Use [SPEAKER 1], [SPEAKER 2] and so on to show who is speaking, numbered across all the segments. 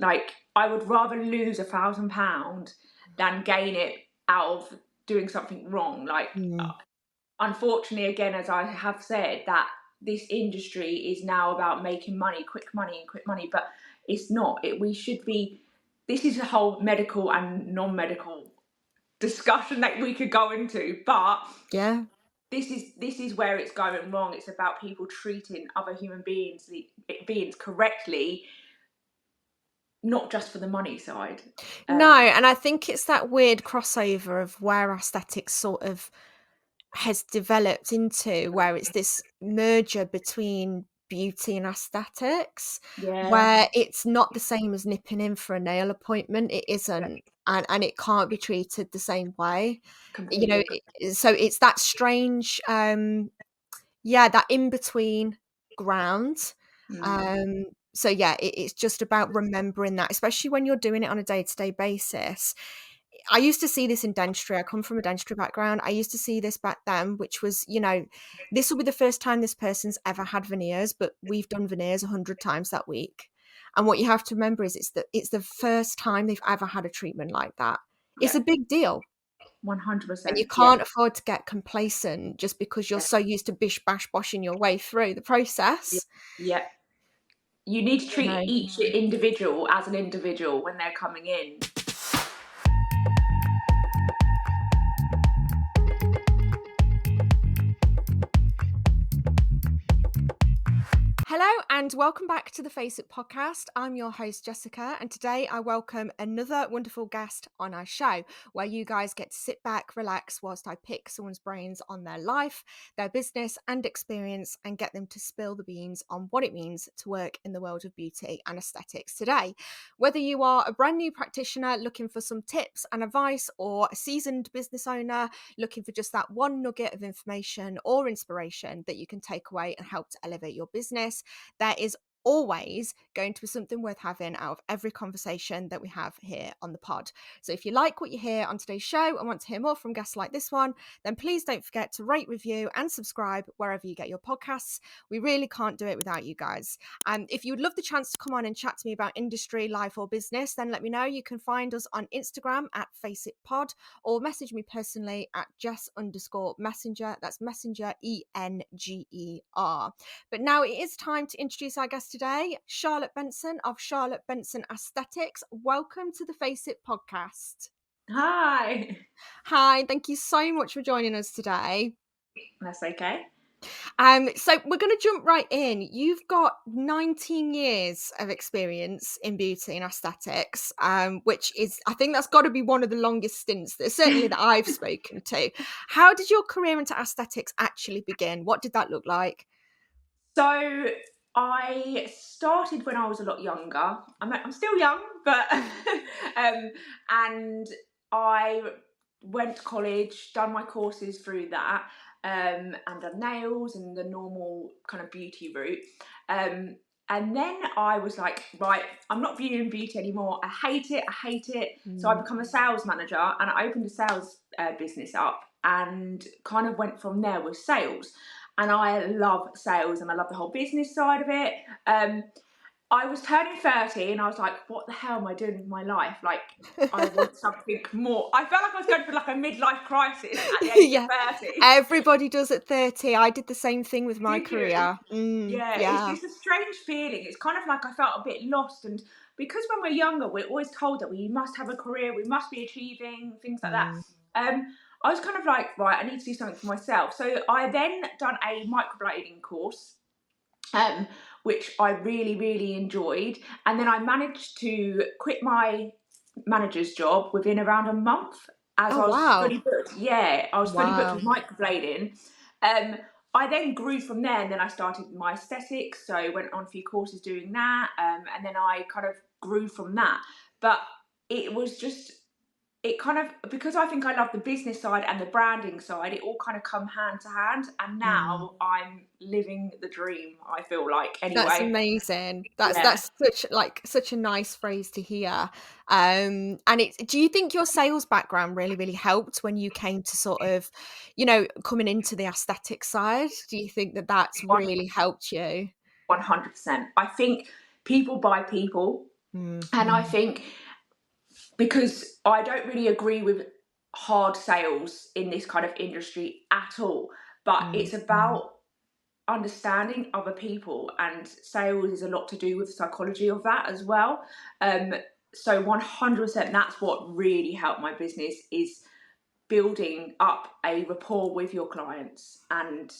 [SPEAKER 1] Like, I would rather lose £1,000 than gain it out of doing something wrong. Like, unfortunately, again, as I have said, that this industry is now about making money, quick money, but it's not. We should be. This is a whole medical and non-medical discussion that we could go into, but
[SPEAKER 2] yeah,
[SPEAKER 1] this is where it's going wrong. It's about people treating other human beings correctly, not just for the money side.
[SPEAKER 2] no, and I think it's that weird crossover of where aesthetics sort of has developed into, where it's this merger between beauty and aesthetics,
[SPEAKER 1] Yeah,
[SPEAKER 2] where it's not the same as nipping in for a nail appointment. It isn't, and it can't be treated the same way. You know,
[SPEAKER 1] completely.
[SPEAKER 2] so it's that strange, that in between ground. So yeah, it's just about remembering that, especially when you're doing it on a day-to-day basis. I used to see this in dentistry. I come from a dentistry background. I used to see this back then, which was, this will be the first time this person's ever had veneers, but we've done veneers 100 times that week. And what you have to remember is it's the first time they've ever had a treatment like that. It's
[SPEAKER 1] Yeah,
[SPEAKER 2] a big deal. And you
[SPEAKER 1] 100%. Yeah,
[SPEAKER 2] can't afford to get complacent just because you're so used to bish bash boshing your way through the
[SPEAKER 1] yeah,
[SPEAKER 2] process.
[SPEAKER 1] yeah. You need to
[SPEAKER 2] You
[SPEAKER 1] treat
[SPEAKER 2] know.
[SPEAKER 1] each individual as an individual when they're coming in.
[SPEAKER 2] Hello and welcome back to the Face It podcast. I'm your host Jessica, and today I welcome another wonderful guest on our show where you guys get to sit back, relax whilst I pick someone's brains on their life, their business and experience, and get them to spill the beans on what it means to work in the world of beauty and aesthetics today. Whether you are a brand new practitioner looking for some tips and advice, or a seasoned business owner looking for just that one nugget of information or inspiration that you can take away and help to elevate your business, there is always going to be something worth having out of every conversation that we have here on the pod. So if you like what you hear on today's show and want to hear more from guests like this one, then please don't forget to rate, review and subscribe wherever you get your podcasts. We really can't do it without you guys. And if you would love the chance to come on and chat to me about industry, life or business, then let me know. You can find us on Instagram at FaceItPod, or message me personally at Jess_Messenger. That's Messenger ENGER. But now it is time to introduce our guest today, Charlotte Benson of Charlotte Benson Aesthetics. Welcome to the Face It podcast.
[SPEAKER 1] Hi.
[SPEAKER 2] Hi, thank you so much for joining us today.
[SPEAKER 1] That's okay.
[SPEAKER 2] So we're going to jump right in. You've got 19 years of experience in beauty and aesthetics, which is, I think that's got to be one of the longest stints, certainly that I've spoken to. How did your career into aesthetics actually begin? What did that look like?
[SPEAKER 1] So I started when I was a lot younger. I'm still young, but and I went to college, done my courses through that, and done nails and the normal kind of beauty route. And then I was like, right, I'm not viewing beauty anymore. I hate it. So I become a sales manager, and I opened a sales business up, and kind of went from there with sales. And I love sales and I love the whole business side of it. I was turning 30 and I was like, what the hell am I doing with my life? Like, I want something more. I felt like I was going through like a midlife crisis at the age of 30.
[SPEAKER 2] Everybody does at 30. I did the same thing with my
[SPEAKER 1] Did you?
[SPEAKER 2] career.
[SPEAKER 1] Yeah, it's a strange feeling. It's kind of like I felt a bit lost. And because when we're younger, we're always told that we must have a career, we must be achieving, things like that. I was kind of like, right, I need to do something for myself. So I then done a microblading course, which I really, really enjoyed. And then I managed to quit my manager's job within around a month, as I was fully booked. Yeah, I was fully booked with microblading. I then grew from there, and then I started my aesthetics. So I went on a few courses doing that, and then I kind of grew from that. But it was just, it kind of, because I think I love the business side and the branding side, it all kind of come hand to hand. And now I'm living the dream, I feel like, anyway.
[SPEAKER 2] That's amazing. That's such a nice phrase to hear. And do you think your sales background really, really helped when you came to sort of, coming into the aesthetic side? Do you think that's really helped you?
[SPEAKER 1] 100%. I think people buy people.
[SPEAKER 2] Mm.
[SPEAKER 1] And I think, because I don't really agree with hard sales in this kind of industry at all, but
[SPEAKER 2] Mm.
[SPEAKER 1] it's about understanding other people, and sales is a lot to do with the psychology of that as well. So 100%, that's what really helped my business, is building up a rapport with your clients, and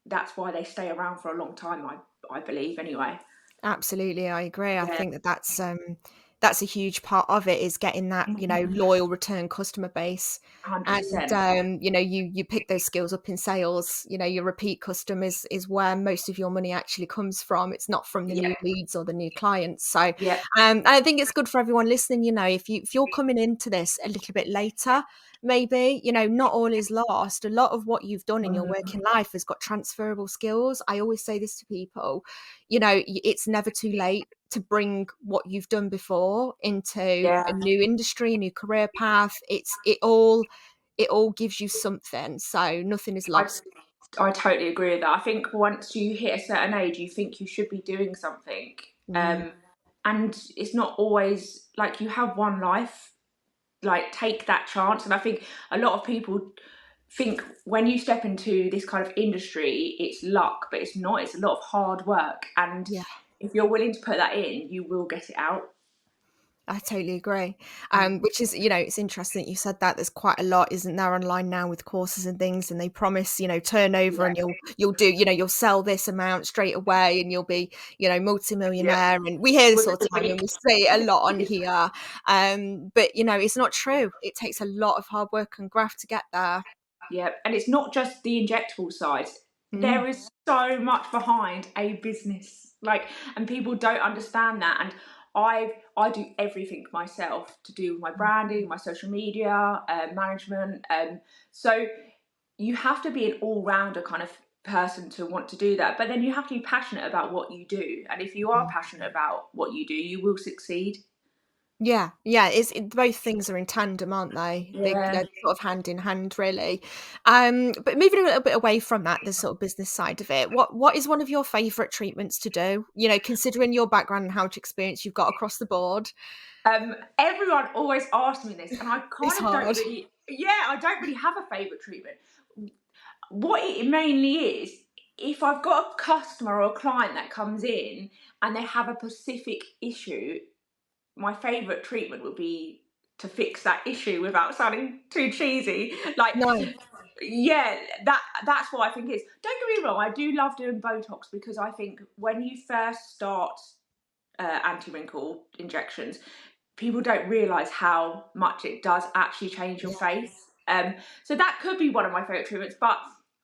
[SPEAKER 1] that's why they stay around for a long time, I believe, anyway.
[SPEAKER 2] Absolutely, I agree. I
[SPEAKER 1] Yeah.
[SPEAKER 2] think that's a huge part of it, is getting that, loyal return customer base. And
[SPEAKER 1] 100%.
[SPEAKER 2] you pick those skills up in sales. Your repeat customers is where most of your money actually comes from. It's not from the
[SPEAKER 1] Yeah.
[SPEAKER 2] new leads or the new clients. So
[SPEAKER 1] Yeah.
[SPEAKER 2] I think it's good for everyone listening. If you're coming into this a little bit later, maybe, not all is lost. A lot of what you've done in your working life has got transferable skills. I always say this to people, it's never too late to bring what you've done before into
[SPEAKER 1] Yeah.
[SPEAKER 2] a new industry, a new career path. It all gives you something. So nothing is
[SPEAKER 1] I
[SPEAKER 2] lost.
[SPEAKER 1] I totally agree with that. I think once you hit a certain age, you think you should be doing something.
[SPEAKER 2] Mm,
[SPEAKER 1] Um, and it's not always like, you have one life, like, take that chance. And I think a lot of people think when you step into this kind of industry, it's luck, but it's not. It's a lot of hard work. And
[SPEAKER 2] yeah.
[SPEAKER 1] if you're willing to put that in, you will get it out.
[SPEAKER 2] I totally agree.
[SPEAKER 1] Mm.
[SPEAKER 2] Which is, it's interesting that you said that. There's quite a lot, isn't there, online now with courses and things, and they promise, turnover,
[SPEAKER 1] Yeah.
[SPEAKER 2] and you'll do, you'll sell this amount straight away, and you'll be,
[SPEAKER 1] Yeah.
[SPEAKER 2] multimillionaire. And we hear this all
[SPEAKER 1] Within
[SPEAKER 2] the
[SPEAKER 1] a
[SPEAKER 2] time, and we
[SPEAKER 1] week.
[SPEAKER 2] see it a lot on here. But it's not true. It takes a lot of hard work and graft to get there.
[SPEAKER 1] Yeah, and it's not just the injectable side.
[SPEAKER 2] Mm,
[SPEAKER 1] There is so much behind a business, like, and people don't understand that. And I do everything myself to do with my
[SPEAKER 2] mm.
[SPEAKER 1] branding, my social media, management. So you have to be an all rounder kind of person to want to do that. But then you have to be passionate about what you do, and if you are
[SPEAKER 2] Mm.
[SPEAKER 1] passionate about what you do, you will succeed.
[SPEAKER 2] Yeah, both things are in tandem, aren't they?
[SPEAKER 1] Yeah.
[SPEAKER 2] They're sort of hand in hand, really. But moving a little bit away from that, the sort of business side of it, what is one of your favourite treatments to do? Considering your background and how much experience you've got across the board,
[SPEAKER 1] Everyone always asks me this, and I
[SPEAKER 2] it's
[SPEAKER 1] kind of don't
[SPEAKER 2] hard.
[SPEAKER 1] really, yeah, I don't really have a favourite treatment. What it mainly is, if I've got a customer or a client that comes in and they have a specific issue, my favourite treatment would be to fix that issue without sounding too cheesy. Like,
[SPEAKER 2] No,
[SPEAKER 1] yeah, that's what I think it is. Don't get me wrong, I do love doing Botox, because I think when you first start anti-wrinkle injections, people don't realise how much it does actually change your
[SPEAKER 2] yeah.
[SPEAKER 1] face. So that could be one of my favourite treatments. But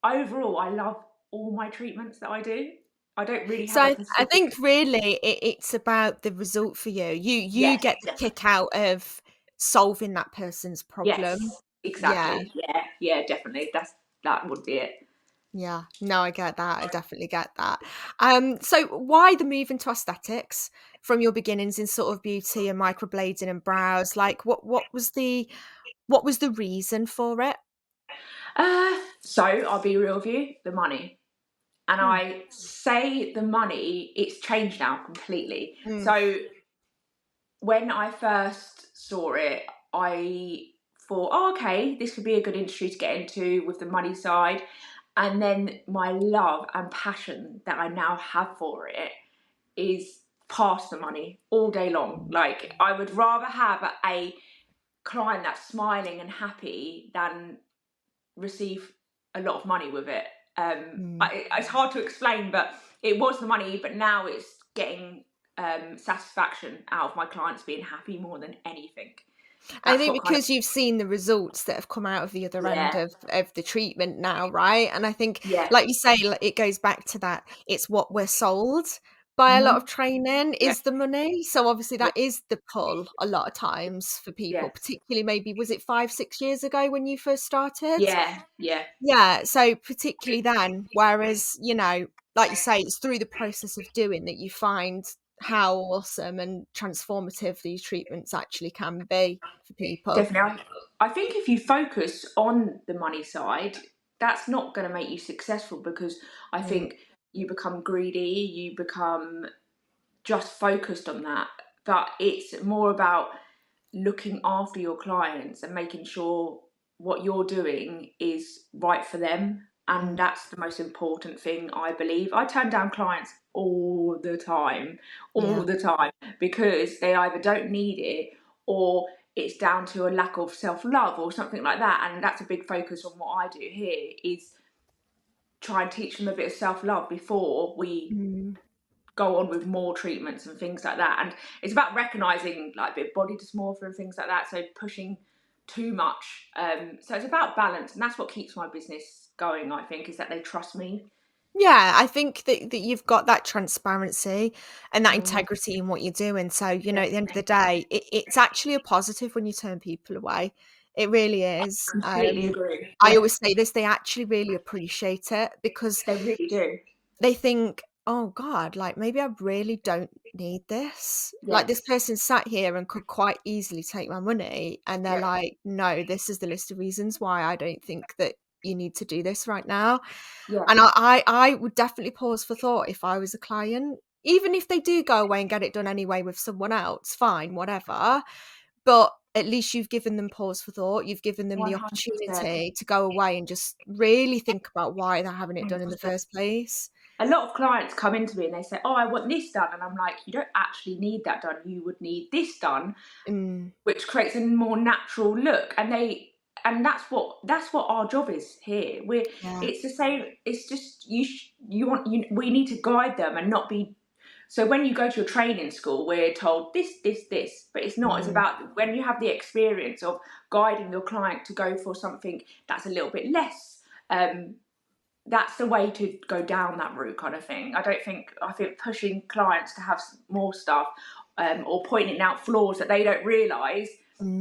[SPEAKER 1] overall, I love all my treatments that I do. I don't really
[SPEAKER 2] So
[SPEAKER 1] have a
[SPEAKER 2] I think
[SPEAKER 1] specific.
[SPEAKER 2] really it's about the result for you. You
[SPEAKER 1] Yes,
[SPEAKER 2] get the kick out of solving that person's problem.
[SPEAKER 1] yes,
[SPEAKER 2] Yeah.
[SPEAKER 1] exactly. Yeah, yeah, definitely. That would be it.
[SPEAKER 2] Yeah, no, I get that. I definitely get that. So why the move into aesthetics from your beginnings in sort of beauty and microblading and brows? Like, what was the reason for it?
[SPEAKER 1] So I'll be real with you. The money. And
[SPEAKER 2] Mm,
[SPEAKER 1] I say the money, it's changed now completely.
[SPEAKER 2] mm,
[SPEAKER 1] So when I first saw it, I thought, oh, okay, this could be a good industry to get into with the money side. And then my love and passion that I now have for it is past the money all day long. Like, I would rather have a client that's smiling and happy than receive a lot of money with it.
[SPEAKER 2] mm.
[SPEAKER 1] It's hard to explain, but it was the money, but now it's getting satisfaction out of my clients being happy more than anything.
[SPEAKER 2] I
[SPEAKER 1] That's
[SPEAKER 2] think
[SPEAKER 1] what kind of,
[SPEAKER 2] because you've seen the results that have come out of the other end
[SPEAKER 1] yeah,
[SPEAKER 2] of the treatment now, right? And I think,
[SPEAKER 1] yeah,
[SPEAKER 2] like you say, it goes back to that. It's what we're sold by a lot
[SPEAKER 1] hmm,
[SPEAKER 2] of training
[SPEAKER 1] yeah,
[SPEAKER 2] is the money. So obviously
[SPEAKER 1] yeah,
[SPEAKER 2] that is the pull a lot of times for
[SPEAKER 1] yeah,
[SPEAKER 2] people, particularly maybe was it 5, 6 years ago when you first started?
[SPEAKER 1] yeah, yeah,
[SPEAKER 2] Yeah, so particularly then, whereas, like you say, it's through the process of doing that you find how awesome and transformative these treatments actually can be for people.
[SPEAKER 1] definitely. I think if you focus on the money side, that's not going to make you successful, because I
[SPEAKER 2] Mm,
[SPEAKER 1] think you become greedy, you become just focused on that. but it's more about looking after your clients and making sure what you're doing is right for them. And that's the most important thing, I believe. I turn down clients all the time,
[SPEAKER 2] Yeah.
[SPEAKER 1] because they either don't need it or it's down to a lack of self-love or something like that. And that's a big focus on what I do here, is try and teach them a bit of self-love before we go on with more treatments and things like that. And it's about recognizing like a bit of body dysmorphia and things like that, so pushing too much. So it's about balance, and that's what keeps my business going, I think, is that they trust me.
[SPEAKER 2] Yeah, I think that you've got that transparency and that integrity in what you're doing. So, you know, at the end of the day, it's actually a positive when you turn people away. It really is.
[SPEAKER 1] Completely agree.
[SPEAKER 2] I
[SPEAKER 1] Yeah,
[SPEAKER 2] always say this, they actually really appreciate it because
[SPEAKER 1] they really do.
[SPEAKER 2] they think, oh God, like maybe I really don't need this. Like this
[SPEAKER 1] Yes.
[SPEAKER 2] person sat here and could quite easily take my money. And they're
[SPEAKER 1] Yeah.
[SPEAKER 2] like, no, this is the list of reasons why I don't think that you need to do this right now.
[SPEAKER 1] Yeah.
[SPEAKER 2] And I would definitely pause for thought if I was a client, even if they do go away and get it done anyway with someone else, fine, whatever. But at least you've given them pause for thought. You've given them the
[SPEAKER 1] 100%.
[SPEAKER 2] opportunity to go away and just really think about why they're having it done in the
[SPEAKER 1] 100%.
[SPEAKER 2] first place.
[SPEAKER 1] A lot of clients come into me and they say, oh, I want this done. And I'm like, you don't actually need that done. You would need this done,
[SPEAKER 2] Mm,
[SPEAKER 1] which creates a more natural look. And that's what our job is here.
[SPEAKER 2] yeah.
[SPEAKER 1] It's the same. It's just we need to guide them and not be. So when you go to a training school, we're told this, but it's not. It's
[SPEAKER 2] Mm,
[SPEAKER 1] about when you have the experience of guiding your client to go for something that's a little bit less. That's the way to go down that route, kind of thing. I think pushing clients to have more stuff, or pointing out flaws that they don't realise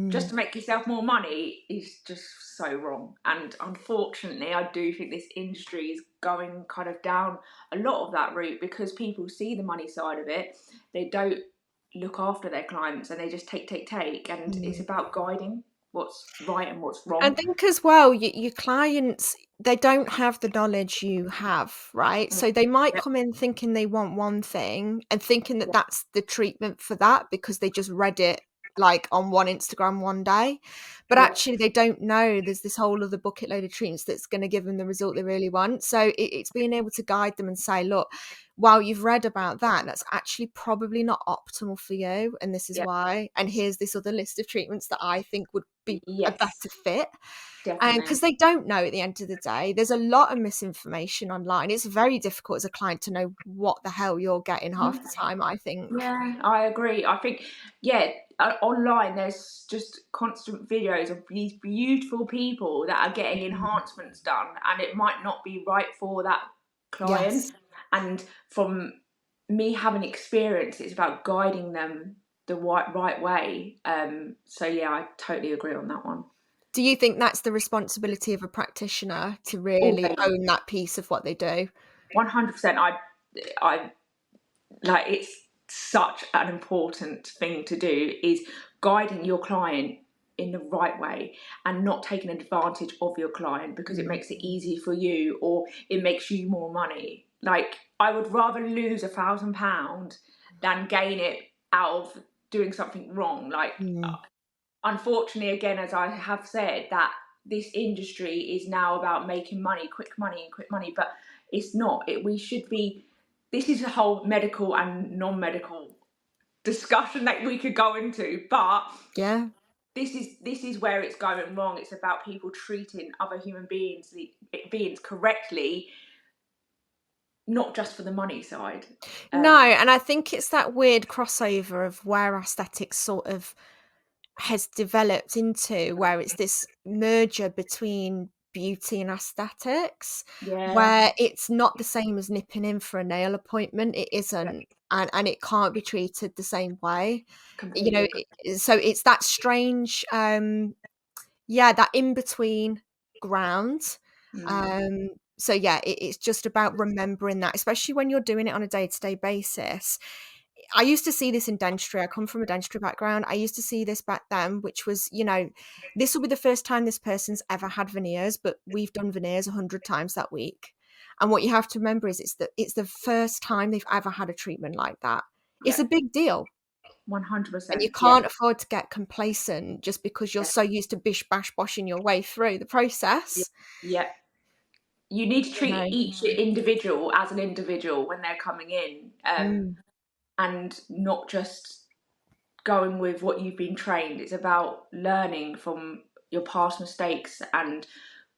[SPEAKER 1] just
[SPEAKER 2] mm.
[SPEAKER 1] to make yourself more money is just so wrong. And unfortunately, I do think this industry is going kind of down a lot of that route because people see the money side of it. They don't look after their clients and they just take. And it's about guiding what's right and what's
[SPEAKER 2] I
[SPEAKER 1] wrong.
[SPEAKER 2] think as well, your clients, they don't have the knowledge you have, right? So they might
[SPEAKER 1] Yeah,
[SPEAKER 2] come in thinking they want one thing and thinking that
[SPEAKER 1] yeah,
[SPEAKER 2] that's the treatment for that because they just read it like on one Instagram one day. But
[SPEAKER 1] yeah,
[SPEAKER 2] actually, they don't know there's this whole other bucket load of treatments that's going to give them the result they really want. So it's being able to guide them and say, look, while you've read about that, that's actually probably not optimal for you. And this is
[SPEAKER 1] yeah.
[SPEAKER 2] why. And here's this other list of treatments that I think would be a better
[SPEAKER 1] Yes,
[SPEAKER 2] fit. And
[SPEAKER 1] definitely.
[SPEAKER 2] because they don't know at the end of the day, there's a lot of misinformation online. It's very difficult as a client to know what the hell you're getting half the time, I think.
[SPEAKER 1] Yeah, I agree. I think, yeah, online there's just constant videos of these beautiful people that are getting
[SPEAKER 2] Mm.
[SPEAKER 1] enhancements done, and it might not be right for that client.
[SPEAKER 2] Yes.
[SPEAKER 1] And from me having experience, it's about guiding them the right way. So yeah, I totally agree on that one.
[SPEAKER 2] Do you think that's the responsibility of a practitioner to really
[SPEAKER 1] Always,
[SPEAKER 2] own that piece of what they do?
[SPEAKER 1] 100%. I like it's such an important thing to do, is guiding your client in the right way and not taking advantage of your client because it
[SPEAKER 2] Mm.
[SPEAKER 1] makes it easy for you or it makes you more money. Like, I would rather lose £1,000 than gain it out of doing something wrong. Like,
[SPEAKER 2] Mm.
[SPEAKER 1] unfortunately, again, as I have said, that this industry is now about making money, quick money, but it's not. We should be. This is a whole medical and non-medical discussion that we could go into, but
[SPEAKER 2] Yeah.
[SPEAKER 1] this is where it's going wrong. It's about people treating other human beings correctly, not just for the money side.
[SPEAKER 2] No, and I think it's that weird crossover of where aesthetics sort of has developed into, where it's this merger between beauty and aesthetics,
[SPEAKER 1] Yeah,
[SPEAKER 2] where it's not the same as nipping in for a nail appointment. It
[SPEAKER 1] yeah,
[SPEAKER 2] isn't, and it can't be treated the same way. You
[SPEAKER 1] completely
[SPEAKER 2] know,
[SPEAKER 1] agree.
[SPEAKER 2] so it's that strange, yeah, that in between ground.
[SPEAKER 1] Mm,
[SPEAKER 2] Um, so yeah, it's just about remembering that, especially when you're doing it on a day to day basis. I used to see this in dentistry. I come from a dentistry background. I used to see this back then, which was, you know, this will be the first time this person's ever had veneers, but we've done veneers 100 times that week. And what you have to remember is it's the first time they've ever had a treatment like that. It's
[SPEAKER 1] yeah,
[SPEAKER 2] a big deal. And you
[SPEAKER 1] 100%. Yeah.
[SPEAKER 2] can't afford to get complacent just because you're so used to bish bash boshing your way through the
[SPEAKER 1] Yeah.
[SPEAKER 2] process.
[SPEAKER 1] Yeah. You need to
[SPEAKER 2] You
[SPEAKER 1] treat
[SPEAKER 2] know.
[SPEAKER 1] each individual as an individual when they're coming in,
[SPEAKER 2] Mm.
[SPEAKER 1] and not just going with what you've been trained. It's about learning from your past mistakes and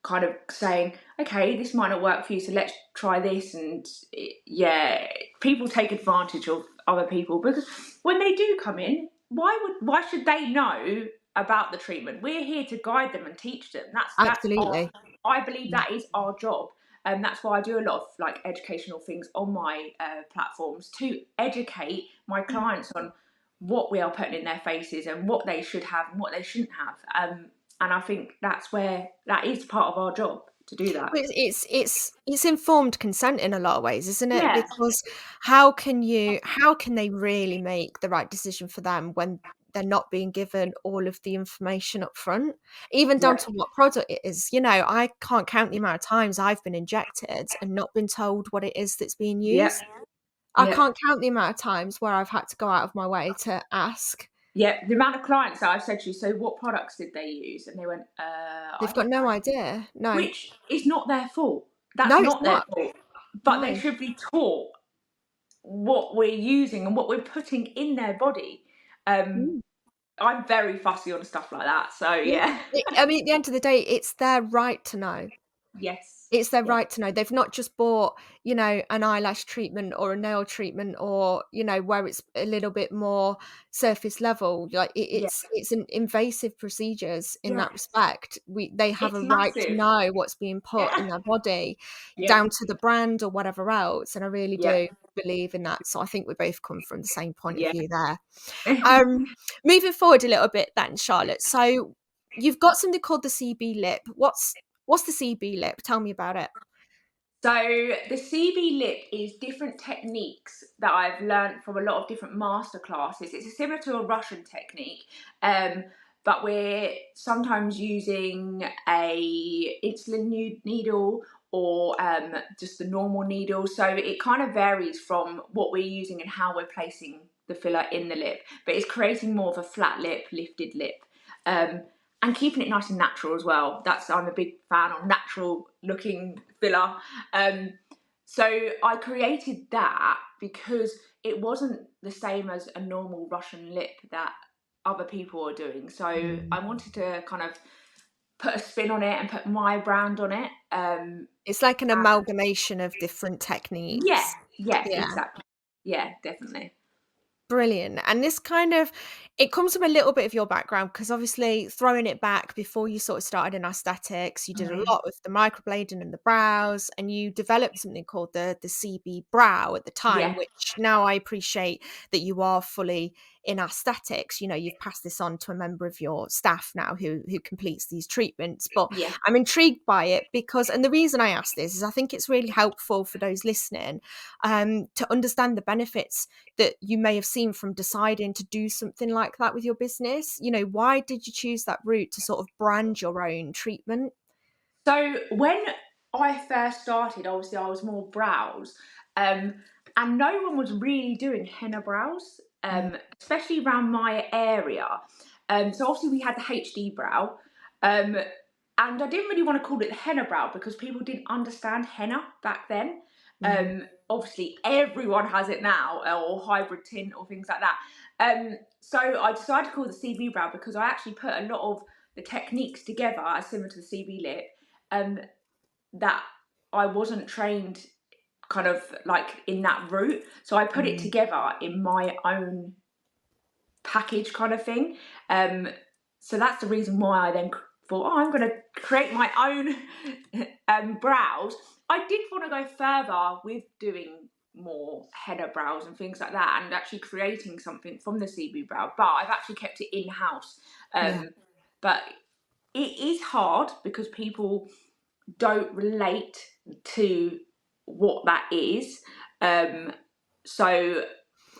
[SPEAKER 1] kind of saying, okay, this might not work for you, so let's try this. And yeah, people take advantage of other people because when they do come in, why should they know about the treatment? We're here to guide them and teach them. That's our,
[SPEAKER 2] Absolutely.
[SPEAKER 1] I believe that is our job. And that's why I do a lot of like educational things on my platforms to educate my clients on what we are putting in their faces and what they should have and what they shouldn't have. And I think that's where that is part of our job to do that.
[SPEAKER 2] Well, it's informed consent in a lot of ways, isn't it?
[SPEAKER 1] Yeah,
[SPEAKER 2] Because how can they really make the right decision for them when they're not being given all of the information up front, even down
[SPEAKER 1] yeah,
[SPEAKER 2] to what product it is? You know, I can't count the amount of times I've been injected and not been told what it is that's being
[SPEAKER 1] yeah,
[SPEAKER 2] used. I
[SPEAKER 1] yeah,
[SPEAKER 2] can't count the amount of times where I've had to go out of my way to ask.
[SPEAKER 1] yeah. The amount of clients that I've said to you, so what products did they use? And they went, I
[SPEAKER 2] They've got
[SPEAKER 1] don't
[SPEAKER 2] no
[SPEAKER 1] know.
[SPEAKER 2] idea. No.
[SPEAKER 1] Which is not their fault. That's
[SPEAKER 2] No, it's
[SPEAKER 1] not their
[SPEAKER 2] not.
[SPEAKER 1] fault. But they
[SPEAKER 2] No.
[SPEAKER 1] should be taught what we're using and what we're putting in their body. Um,
[SPEAKER 2] Mm.
[SPEAKER 1] I'm very fussy on stuff like that. So
[SPEAKER 2] Yeah.
[SPEAKER 1] yeah.
[SPEAKER 2] I mean, at the end of the day, it's their right to know.
[SPEAKER 1] Yes.
[SPEAKER 2] It's their
[SPEAKER 1] Yeah.
[SPEAKER 2] right to know. They've not just bought, you know, an eyelash treatment or a nail treatment or, you know, where it's a little bit more surface level. Like
[SPEAKER 1] Yeah.
[SPEAKER 2] it's an invasive procedures in
[SPEAKER 1] Yeah.
[SPEAKER 2] that respect. They have
[SPEAKER 1] It's
[SPEAKER 2] a right to
[SPEAKER 1] massive.
[SPEAKER 2] know what's being put
[SPEAKER 1] Yeah.
[SPEAKER 2] in their body,
[SPEAKER 1] Yeah.
[SPEAKER 2] down to the brand or whatever else. And I really
[SPEAKER 1] Yeah.
[SPEAKER 2] do believe in that. So I think we both come from the same point of
[SPEAKER 1] Yeah.
[SPEAKER 2] view there. Moving forward a little bit then, Charlotte. So you've got something called the CB lip. What's the CB lip? Tell me about it.
[SPEAKER 1] So the CB lip is different techniques that I've learned from a lot of different master classes. It's similar to a Russian technique, but we're sometimes using a insulin needle or just the normal needle. So it kind of varies from what we're using and how we're placing the filler in the lip. But it's creating more of a flat lip, lifted lip. Um, and keeping it nice and natural as well. I'm a big fan of natural looking filler. So I created that because it wasn't the same as a normal Russian lip that other people are doing. So I wanted to kind of put a spin on it and put my brand on it.
[SPEAKER 2] It's like an
[SPEAKER 1] And
[SPEAKER 2] amalgamation of different
[SPEAKER 1] yeah,
[SPEAKER 2] techniques.
[SPEAKER 1] yeah,
[SPEAKER 2] Yeah.
[SPEAKER 1] exactly. Yeah, definitely.
[SPEAKER 2] Brilliant. And this kind of it comes from a little bit of your background because obviously throwing it back before you sort of started in aesthetics, you did a
[SPEAKER 1] Mhm.
[SPEAKER 2] lot with the microblading and the brows, and you developed something called the CB brow at the time,
[SPEAKER 1] Yeah,
[SPEAKER 2] which now I appreciate that you are fully in aesthetics. You know, you've passed this on to a member of your staff now who completes these treatments. But
[SPEAKER 1] yeah.
[SPEAKER 2] I'm intrigued by it because, and the reason I ask this is I think it's really helpful for those listening to understand the benefits that you may have seen from deciding to do something like that with your business. You know, why did you choose that route to sort of brand your own treatment?
[SPEAKER 1] So when I first started, obviously I was more brows, and no one was really doing henna brows,
[SPEAKER 2] Mm,
[SPEAKER 1] especially around my area. So obviously we had the HD brow, um, and I didn't really want to call it the henna brow because people didn't understand henna back then.
[SPEAKER 2] mm,
[SPEAKER 1] Obviously everyone has it now, or hybrid tint or things like that. So I decided to call it the CB brow because I actually put a lot of the techniques together, as similar to the CB lip, that I wasn't trained kind of like in that route. So I put it
[SPEAKER 2] mm.
[SPEAKER 1] together in my own package kind of thing. So that's the reason why I then thought, oh, I'm going to create my own brows. I did want to go further with doing more header brows and things like that and actually creating something from the CB brow, but I've actually kept it in-house.
[SPEAKER 2] Yeah.
[SPEAKER 1] But it is hard because people don't relate to what that is. So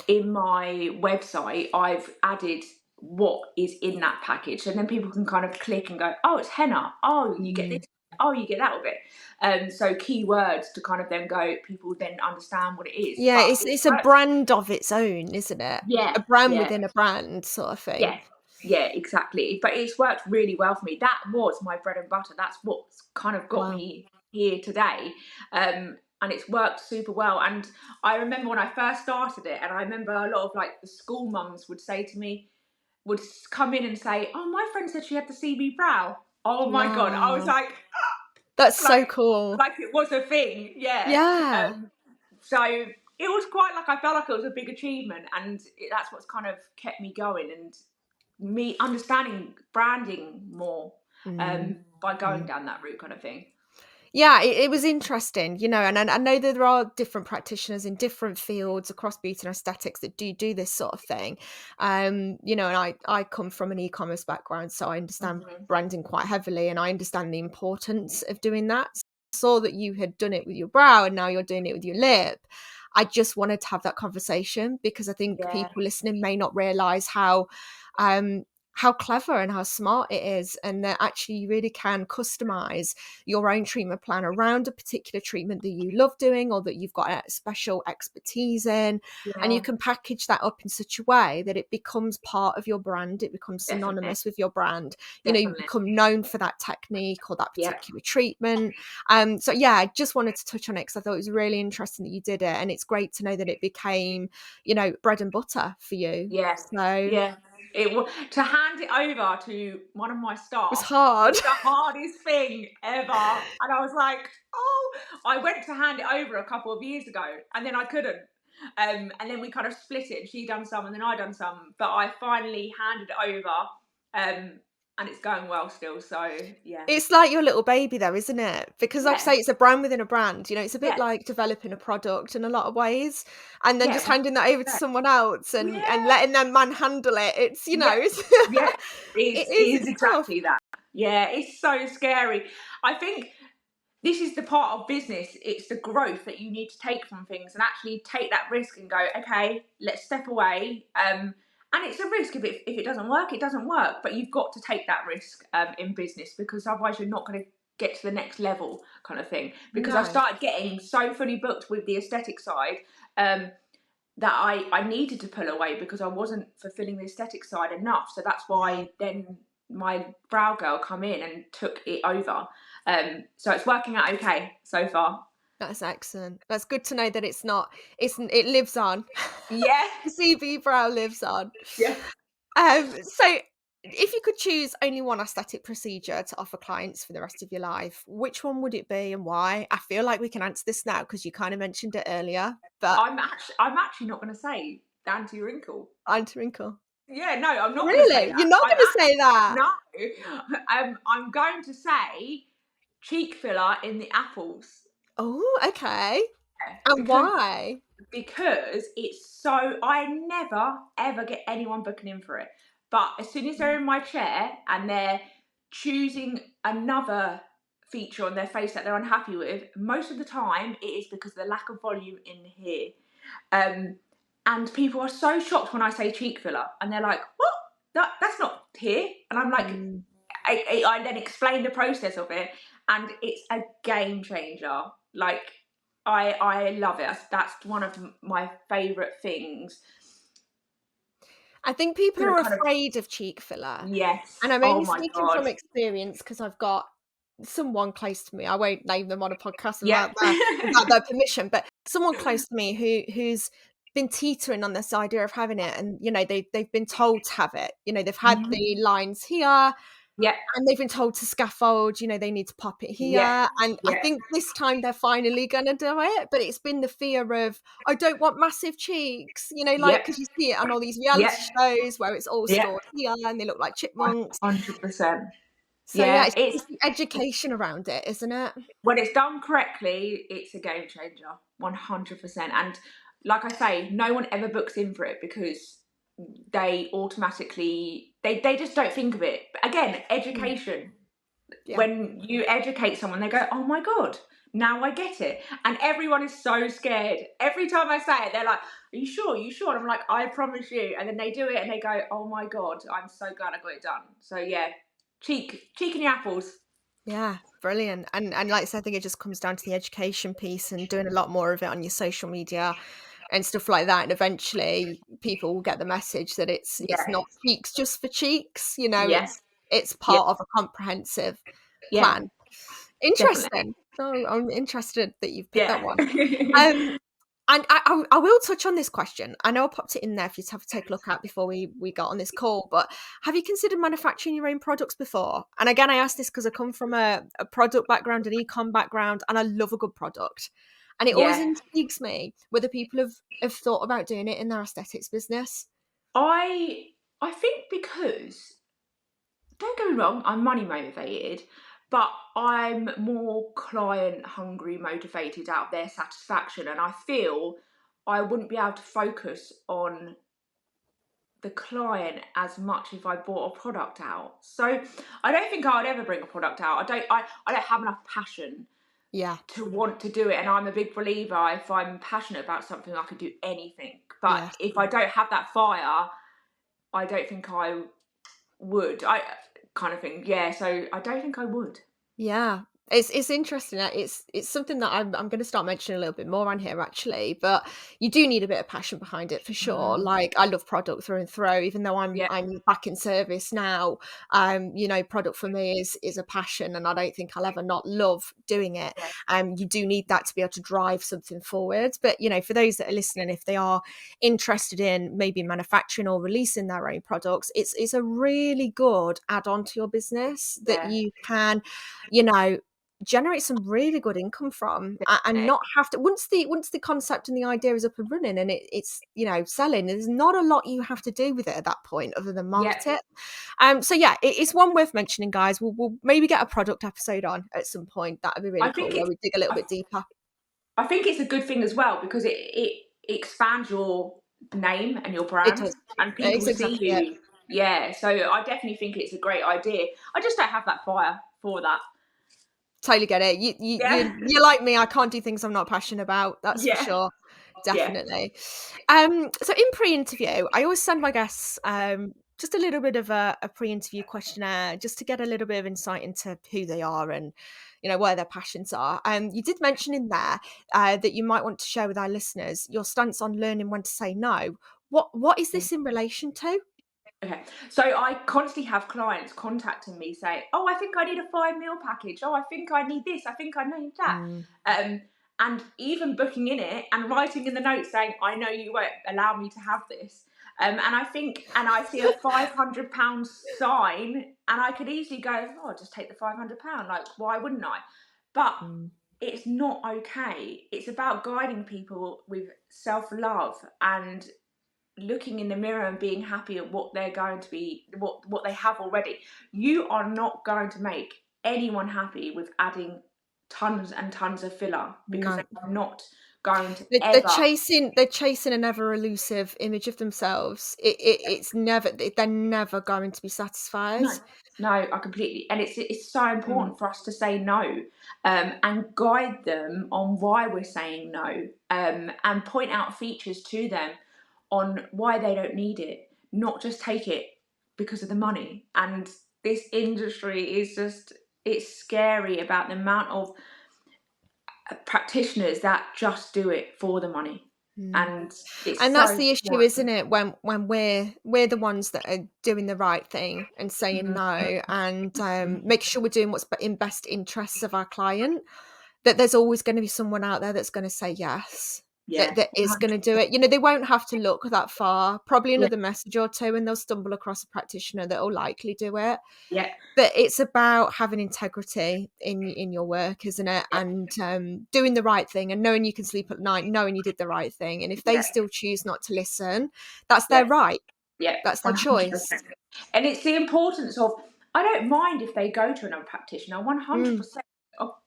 [SPEAKER 1] in my website, I've added what is in that package, and then people can kind of click and go, oh, it's henna. Oh, you get
[SPEAKER 2] Mm.
[SPEAKER 1] this oh, you get that of it. So keywords to kind of then go, people then understand what it is.
[SPEAKER 2] Yeah,
[SPEAKER 1] But
[SPEAKER 2] it's a brand of its own, isn't it?
[SPEAKER 1] yeah,
[SPEAKER 2] A brand
[SPEAKER 1] yeah,
[SPEAKER 2] within a brand sort of thing.
[SPEAKER 1] yeah, yeah, exactly. But it's worked really well for me. That was my bread and butter. That's what's kind of got
[SPEAKER 2] Wow.
[SPEAKER 1] me here today. And it's worked super well. And I remember when I first started it, and I remember a lot of like the school mums would say to me, would come in and say, "Oh, my friend said she had the CB brow." Oh my god! I was
[SPEAKER 2] Wow.
[SPEAKER 1] like,
[SPEAKER 2] That's so
[SPEAKER 1] like,
[SPEAKER 2] cool.
[SPEAKER 1] like it was a thing, yeah.
[SPEAKER 2] Yeah.
[SPEAKER 1] So it was quite like I felt like it was a big achievement, and that's what's kind of kept me going and me understanding branding more
[SPEAKER 2] Mm.
[SPEAKER 1] by going
[SPEAKER 2] Mm.
[SPEAKER 1] down that route, kind of thing.
[SPEAKER 2] Yeah, it was interesting, and I know that there are different practitioners in different fields across beauty and aesthetics that do this sort of thing. And I come from an e-commerce background, so I understand
[SPEAKER 1] Hmm.
[SPEAKER 2] branding quite heavily, and I understand the importance of doing that. I saw that you had done it with your brow, and now you're doing it with your lip. I just wanted to have that conversation because I think
[SPEAKER 1] Yeah,
[SPEAKER 2] people listening may not realize um, how clever and how smart it is, and that actually you really can customize your own treatment plan around a particular treatment that you love doing or that you've got a special expertise in, and you
[SPEAKER 1] yeah,
[SPEAKER 2] can package that up in such a way that it becomes part of your brand, it becomes
[SPEAKER 1] definitely,
[SPEAKER 2] synonymous with your brand. You
[SPEAKER 1] definitely.
[SPEAKER 2] become known for that technique or that
[SPEAKER 1] Yeah,
[SPEAKER 2] particular treatment. So yeah, I just wanted to touch on it because I thought it was really interesting that you did it, and it's great to know that it became bread and butter for you.
[SPEAKER 1] yeah,
[SPEAKER 2] So it
[SPEAKER 1] yeah. It was to hand it over to one of my
[SPEAKER 2] was
[SPEAKER 1] staff
[SPEAKER 2] hard.
[SPEAKER 1] was the hardest thing ever. And I was like, oh, I went to hand it over a couple of years ago and then I couldn't. And then we kind of split it. She done some and then I done some. But I finally handed it over. And it's going well still. So yeah.
[SPEAKER 2] It's like your little baby though, isn't it? Because like I
[SPEAKER 1] Yeah.
[SPEAKER 2] say, it's a brand within a brand. It's a bit
[SPEAKER 1] Yeah.
[SPEAKER 2] like developing a product in a lot of ways, and then
[SPEAKER 1] Yeah.
[SPEAKER 2] just handing that over to
[SPEAKER 1] 100%.
[SPEAKER 2] someone else and
[SPEAKER 1] Yeah.
[SPEAKER 2] letting them manhandle it. It's
[SPEAKER 1] Yeah.
[SPEAKER 2] it's
[SPEAKER 1] Yeah.
[SPEAKER 2] it's
[SPEAKER 1] It's
[SPEAKER 2] tough.
[SPEAKER 1] exactly that. Yeah. It's so scary. I think this is the part of business, it's the growth that you need to take from things and actually take that risk and go, okay, let's step away. And it's a risk. If it doesn't work, it doesn't work, but you've got to take that risk in business, because otherwise you're not going to get to the next level, kind of thing. Because I
[SPEAKER 2] No.
[SPEAKER 1] started getting so fully booked with the aesthetic side, that I needed to pull away because I wasn't fulfilling the aesthetic side enough. So that's
[SPEAKER 2] Yeah.
[SPEAKER 1] why then my brow girl come in and took it over. So it's working out okay so far.
[SPEAKER 2] That's excellent. That's good to know that it lives on.
[SPEAKER 1] Yeah,
[SPEAKER 2] The CB brow lives on.
[SPEAKER 1] yeah.
[SPEAKER 2] So if you could choose only one aesthetic procedure to offer clients for the rest of your life, which one would it be and why? I feel like we can answer this now because you kind of mentioned it earlier, but
[SPEAKER 1] I'm actually not going to say the anti wrinkle.
[SPEAKER 2] anti-wrinkle.
[SPEAKER 1] Yeah, no, I'm not going to say
[SPEAKER 2] Really?
[SPEAKER 1] that.
[SPEAKER 2] You're not gonna say that?
[SPEAKER 1] No. I'm going to say cheek filler in the apples.
[SPEAKER 2] Oh, okay.
[SPEAKER 1] Yeah,
[SPEAKER 2] And
[SPEAKER 1] because
[SPEAKER 2] why?
[SPEAKER 1] it's so, I never ever get anyone booking in for it. But as soon as they're in my chair and they're choosing another feature on their face that they're unhappy with, most of the time it is because of the lack of volume in here. Um, and people are so shocked when I say cheek filler, and they're like, "What? That's not here." And I'm like,
[SPEAKER 2] Mm.
[SPEAKER 1] I then explain the process of it, and it's a game changer. Like, I love it. That's one of my favourite things.
[SPEAKER 2] I think people
[SPEAKER 1] To
[SPEAKER 2] are
[SPEAKER 1] kind of,
[SPEAKER 2] afraid of cheek filler, and
[SPEAKER 1] yes.
[SPEAKER 2] I'm
[SPEAKER 1] Oh
[SPEAKER 2] only
[SPEAKER 1] my
[SPEAKER 2] speaking
[SPEAKER 1] god.
[SPEAKER 2] from experience because I've got someone close to me. I won't name them on a podcast
[SPEAKER 1] Yeah.
[SPEAKER 2] without their permission, but someone close to me who's been teetering on this idea of having it, and they've been told to have it. They've had
[SPEAKER 1] Mhm.
[SPEAKER 2] the lines here,
[SPEAKER 1] Yeah.
[SPEAKER 2] and they've been told to scaffold, they need to pop it
[SPEAKER 1] Yeah.
[SPEAKER 2] here. And I
[SPEAKER 1] Yeah.
[SPEAKER 2] think this time they're finally going to do it. But it's been the fear of, I don't want massive cheeks, like,
[SPEAKER 1] Yeah.
[SPEAKER 2] because you see it on all these
[SPEAKER 1] Yeah.
[SPEAKER 2] reality shows where it's all
[SPEAKER 1] Yeah.
[SPEAKER 2] stored here and they look like chipmunks.
[SPEAKER 1] 100%.
[SPEAKER 2] So, yeah,
[SPEAKER 1] Yeah.
[SPEAKER 2] it's the education around it, isn't it?
[SPEAKER 1] When it's done correctly, it's a game changer, 100%. And like I say, no one ever books in for it because they automatically they just don't think of it. But again,
[SPEAKER 2] Mm.
[SPEAKER 1] education.
[SPEAKER 2] Yeah.
[SPEAKER 1] When you educate someone, they go, "Oh my god, now I get it." And everyone is so scared. Every time I say it, they're like, "Are you sure? Are you sure?" And I'm like, "I promise you." And then they do it and they go, "Oh my god, I'm so glad I got it done." So yeah, cheek in the apples.
[SPEAKER 2] Yeah, brilliant. And like I said, I think it just comes down to the education piece and doing a lot more of it on your social media and stuff like that. And eventually people will get the message that it's
[SPEAKER 1] Yeah,
[SPEAKER 2] not cheeks just for cheeks,
[SPEAKER 1] yeah,
[SPEAKER 2] it's
[SPEAKER 1] yeah,
[SPEAKER 2] part of a comprehensive
[SPEAKER 1] yeah,
[SPEAKER 2] plan.
[SPEAKER 1] definitely.
[SPEAKER 2] Interesting. Oh, I'm interested that you've picked that
[SPEAKER 1] Yeah.
[SPEAKER 2] one. Um, and I will touch on this question. I know I popped it in there for you to have to take a look at before we got on this call, but have you considered manufacturing your own products before? And again, I ask this because I come from a product background, an e-com background, and I love a good product. And it always
[SPEAKER 1] Yeah.
[SPEAKER 2] intrigues me whether people have thought about doing it in their aesthetics business.
[SPEAKER 1] I I think because, don't get me wrong, I'm money motivated, but I'm more client hungry motivated out of their satisfaction, and I feel I wouldn't be able to focus on the client as much if I bought a product out. So I don't think I would ever bring a product out. I don't have enough passion
[SPEAKER 2] Yeah,
[SPEAKER 1] to want to do it, and I'm a big believer, if I'm passionate about something I could do anything. But
[SPEAKER 2] yes.
[SPEAKER 1] if I don't have that fire, I don't think I would. I kind of thing. Yeah, so I don't think I would.
[SPEAKER 2] Yeah, it's interesting. It's something that I'm going to start mentioning a little bit more on here actually. But you do need a bit of passion behind it for sure.
[SPEAKER 1] Mm,
[SPEAKER 2] Like I love product through and through. Even though I'm
[SPEAKER 1] yeah,
[SPEAKER 2] I'm back in service now, product for me is a passion, and I don't think I'll ever not love doing it.
[SPEAKER 1] yeah,
[SPEAKER 2] You do need that to be able to drive something forward. But for those that are listening, if they are interested in maybe manufacturing or releasing their own products, it's a really good add-on to your business that
[SPEAKER 1] yeah,
[SPEAKER 2] you can you know, generate some really good income from and
[SPEAKER 1] definitely.
[SPEAKER 2] not have to once the concept and the idea is up and running and it's selling, there's not a lot you have to do with it at that point other than
[SPEAKER 1] Yeah,
[SPEAKER 2] market it. So yeah, it's one worth mentioning, guys. We'll maybe get a product episode on at some point. That would be really
[SPEAKER 1] I
[SPEAKER 2] cool
[SPEAKER 1] think
[SPEAKER 2] where
[SPEAKER 1] it's
[SPEAKER 2] we dig a little
[SPEAKER 1] I,
[SPEAKER 2] bit deeper.
[SPEAKER 1] I think it's a good thing as well because it expands your name and your
[SPEAKER 2] It
[SPEAKER 1] brand,
[SPEAKER 2] does.
[SPEAKER 1] and people
[SPEAKER 2] It's
[SPEAKER 1] see
[SPEAKER 2] exactly it.
[SPEAKER 1] you. Yeah, so I definitely think it's a great idea. I just don't have that fire for that.
[SPEAKER 2] Totally get it. You, you,
[SPEAKER 1] Yeah,
[SPEAKER 2] you, you're like me. I can't do things I'm not passionate about. That's for
[SPEAKER 1] yeah,
[SPEAKER 2] sure.
[SPEAKER 1] yeah.
[SPEAKER 2] Definitely. So in pre-interview, I always send my guests just a little bit of a pre-interview questionnaire just to get a little bit of insight into who they are and where their passions are. You did mention in there that you might want to share with our listeners your stance on learning when to say no. What is this in relation to?
[SPEAKER 1] Okay, so I constantly have clients contacting me saying, "Oh, I think I need a 5 meal package. Oh, I think I need this. I think I need that."
[SPEAKER 2] Mm,
[SPEAKER 1] And even booking in it and writing in the notes saying, "I know you won't allow me to have this." And I think, and I see a £500 sign, and I could easily go, "Oh, I'll just take the £500. Like, why wouldn't I?" But
[SPEAKER 2] mm,
[SPEAKER 1] it's not okay. It's about guiding people with self love and looking in the mirror and being happy at what they're going to be, what they have already. You are not going to make anyone happy with adding tons and tons of filler, because they
[SPEAKER 2] no.
[SPEAKER 1] are not going to
[SPEAKER 2] They're
[SPEAKER 1] ever.
[SPEAKER 2] chasing an ever elusive image of themselves. It's never they're never going to be satisfied.
[SPEAKER 1] No, no, I completely. And it's so
[SPEAKER 2] Mm,
[SPEAKER 1] important for us to say no, and guide them on why we're saying no, and point out features to them on why they don't need it, not just take it because of the money. And this industry is just, it's scary about the amount of practitioners that just do it for the money.
[SPEAKER 2] mm.
[SPEAKER 1] And it's
[SPEAKER 2] And that's
[SPEAKER 1] so
[SPEAKER 2] the issue,
[SPEAKER 1] important.
[SPEAKER 2] isn't it? When we're the ones that are doing the right thing and saying
[SPEAKER 1] Mhm.
[SPEAKER 2] no and make sure we're doing what's in best interests of our client, that there's always going to be someone out there that's going to say yes.
[SPEAKER 1] Yeah.
[SPEAKER 2] That is going to do it. They won't have to look that far. Probably
[SPEAKER 1] Yeah.
[SPEAKER 2] another message or two, and they'll stumble across a practitioner that will likely do it.
[SPEAKER 1] Yeah.
[SPEAKER 2] But it's about having integrity in your work, isn't it?
[SPEAKER 1] Yeah.
[SPEAKER 2] And doing the right thing and knowing you can sleep at night, knowing you did the right thing. And if they
[SPEAKER 1] Yeah.
[SPEAKER 2] still choose not to listen, that's their
[SPEAKER 1] Yeah.
[SPEAKER 2] right.
[SPEAKER 1] Yeah,
[SPEAKER 2] That's their choice.
[SPEAKER 1] 100%. And it's the importance of, I don't mind if they go to another practitioner,
[SPEAKER 2] Mm,
[SPEAKER 1] 100%.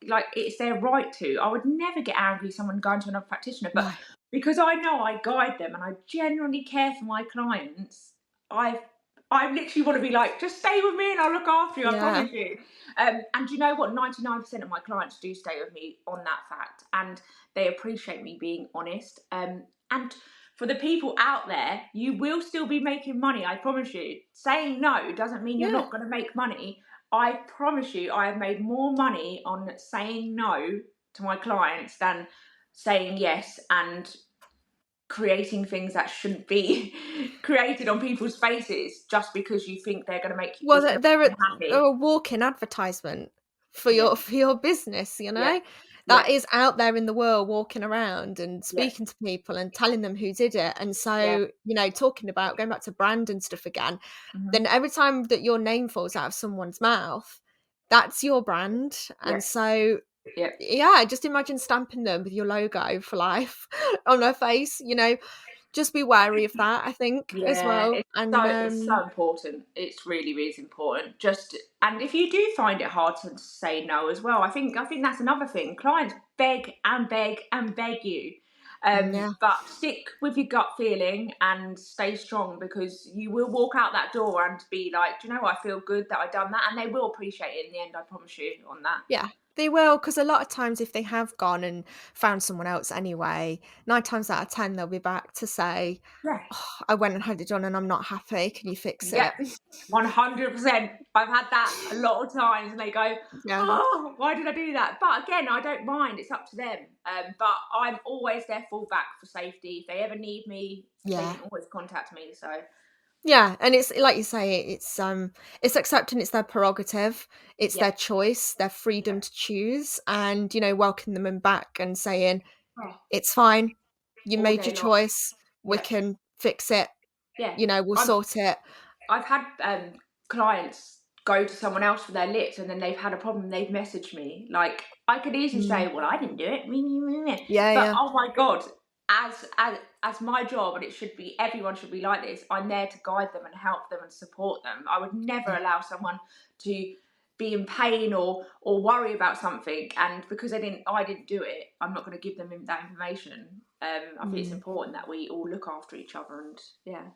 [SPEAKER 1] Like, it's their right to. I would never get angry with someone going to another practitioner, but
[SPEAKER 2] no.
[SPEAKER 1] because I know I guide them and I genuinely care for my clients, I I literally want to be like, just stay with me and I'll look after you, I
[SPEAKER 2] Yeah.
[SPEAKER 1] promise you. And you know what? 99% of my clients do stay with me on that fact, and they appreciate me being honest. And for the people out there, you will still be making money, I promise you. Saying no doesn't mean you're
[SPEAKER 2] Yeah.
[SPEAKER 1] not going to make money. I promise you, I have made more money on saying no to my clients than saying yes and creating things that shouldn't be created on people's faces just because you think they're going to make
[SPEAKER 2] Well,
[SPEAKER 1] it's going to
[SPEAKER 2] they're
[SPEAKER 1] make
[SPEAKER 2] a
[SPEAKER 1] them happy.
[SPEAKER 2] walking advertisement for
[SPEAKER 1] Yeah,
[SPEAKER 2] your business, you
[SPEAKER 1] yeah,
[SPEAKER 2] know?
[SPEAKER 1] yeah,
[SPEAKER 2] That is out there in the world walking around and
[SPEAKER 1] yeah,
[SPEAKER 2] speaking to people and telling them who did it. And
[SPEAKER 1] yeah.
[SPEAKER 2] so, talking about going back to brand and stuff again,
[SPEAKER 1] Mm-hmm.
[SPEAKER 2] then every time that your name falls out of someone's mouth, that's your brand.
[SPEAKER 1] Yeah,
[SPEAKER 2] And so,
[SPEAKER 1] yeah,
[SPEAKER 2] yeah, just imagine stamping them with your logo for life on their face, just be wary of that, I think, as
[SPEAKER 1] yeah.
[SPEAKER 2] well. And
[SPEAKER 1] It's so important. It's really, really important. Just and if you do find it hard to say no as well, I think that's another thing. Clients beg and beg and beg you.
[SPEAKER 2] yeah.
[SPEAKER 1] But stick with your gut feeling and stay strong, because you will walk out that door and be like, do you know what? I feel good that I done that, and they will appreciate it in the end. I promise you on that.
[SPEAKER 2] Yeah, they will, because a lot of times if they have gone and found someone else anyway, 9 times out of 10 they'll be back to say,
[SPEAKER 1] Yeah,
[SPEAKER 2] "Oh, I went and had it done and I'm not happy. Can you fix
[SPEAKER 1] yeah.
[SPEAKER 2] it?"
[SPEAKER 1] 100%. I've had that a lot of times, and they go,
[SPEAKER 2] Yeah.
[SPEAKER 1] "Oh, why did I do that?" But again, I don't mind. It's up to them. But I'm always their fallback for safety. If they ever need me, they
[SPEAKER 2] Yeah.
[SPEAKER 1] can always contact me. So
[SPEAKER 2] Yeah, and it's like you say, it's accepting it's their prerogative, it's
[SPEAKER 1] yeah,
[SPEAKER 2] their choice, their
[SPEAKER 1] yeah,
[SPEAKER 2] freedom to choose, and, welcoming them back and saying,
[SPEAKER 1] oh,
[SPEAKER 2] "It's fine. You
[SPEAKER 1] all
[SPEAKER 2] made
[SPEAKER 1] day
[SPEAKER 2] your
[SPEAKER 1] long.
[SPEAKER 2] choice. We
[SPEAKER 1] Yeah,
[SPEAKER 2] can fix it.
[SPEAKER 1] yeah.
[SPEAKER 2] We'll
[SPEAKER 1] I'm
[SPEAKER 2] sort it."
[SPEAKER 1] I've had clients go to someone else for their lips, and then they've had a problem. They've messaged me. Like, I could easily
[SPEAKER 2] Mm.
[SPEAKER 1] say, "Well, I didn't do it,"
[SPEAKER 2] Yeah,
[SPEAKER 1] but
[SPEAKER 2] yeah.
[SPEAKER 1] oh my god, as my job, and it should be, everyone should be like this. I'm there to guide them and help them and support them. I would never
[SPEAKER 2] Yeah.
[SPEAKER 1] allow someone to be in pain or worry about something, and because I didn't do it, I'm not going to give them that information. I think it's
[SPEAKER 2] Mm.
[SPEAKER 1] important that we all look after each other, and yeah,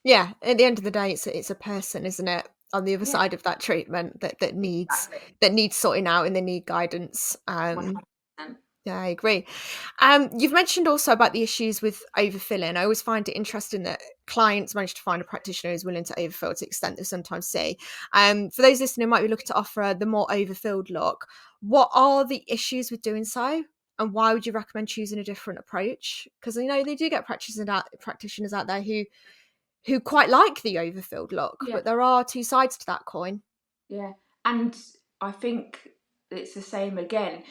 [SPEAKER 2] Yeah, at the end of the day, it's a person, isn't it, on the other
[SPEAKER 1] yeah,
[SPEAKER 2] side of that treatment that needs
[SPEAKER 1] exactly.
[SPEAKER 2] sorting out and they need guidance.
[SPEAKER 1] 100%.
[SPEAKER 2] Yeah, I agree. You've mentioned also about the issues with overfilling. I always find it interesting that clients manage to find a practitioner who's willing to overfill to the extent they sometimes see. For those listening who might be looking to offer the more overfilled look, what are the issues with doing so? And why would you recommend choosing a different approach? Because they do get practitioners out there who quite like the overfilled look,
[SPEAKER 1] Yeah,
[SPEAKER 2] but there are two sides to that coin.
[SPEAKER 1] yeah. And I think it's the same again.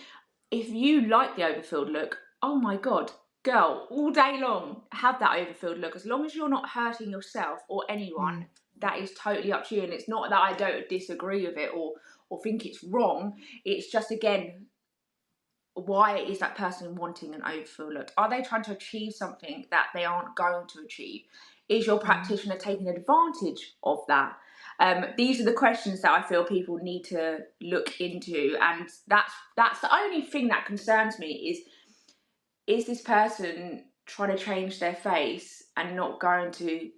[SPEAKER 1] If you like the overfilled look, oh my God, girl, all day long, have that overfilled look. As long as you're not hurting yourself or anyone,
[SPEAKER 2] Mm,
[SPEAKER 1] that is totally up to you. And it's not that I don't disagree with it or think it's wrong. It's just, again, why is that person wanting an overfill look? Are they trying to achieve something that they aren't going to achieve? Is your
[SPEAKER 2] mm,
[SPEAKER 1] practitioner taking advantage of that? These are the questions that I feel people need to look into, and that's the only thing that concerns me is this person trying to change their face and not going to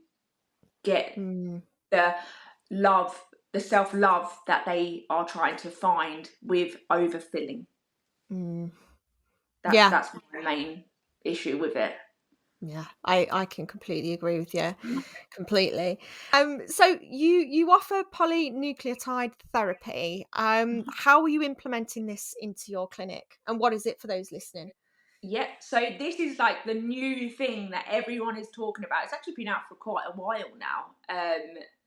[SPEAKER 1] get
[SPEAKER 2] mm,
[SPEAKER 1] the love, the self-love that they are trying to find with overfilling.
[SPEAKER 2] mm.
[SPEAKER 1] That's
[SPEAKER 2] Yeah,
[SPEAKER 1] that's my main issue with it.
[SPEAKER 2] yeah, I can completely agree with you, completely. So you offer polynucleotide therapy. How are you implementing this into your clinic, and what is it for those listening?
[SPEAKER 1] Yeah, so this is like the new thing that everyone is talking about. It's actually been out for quite a while now.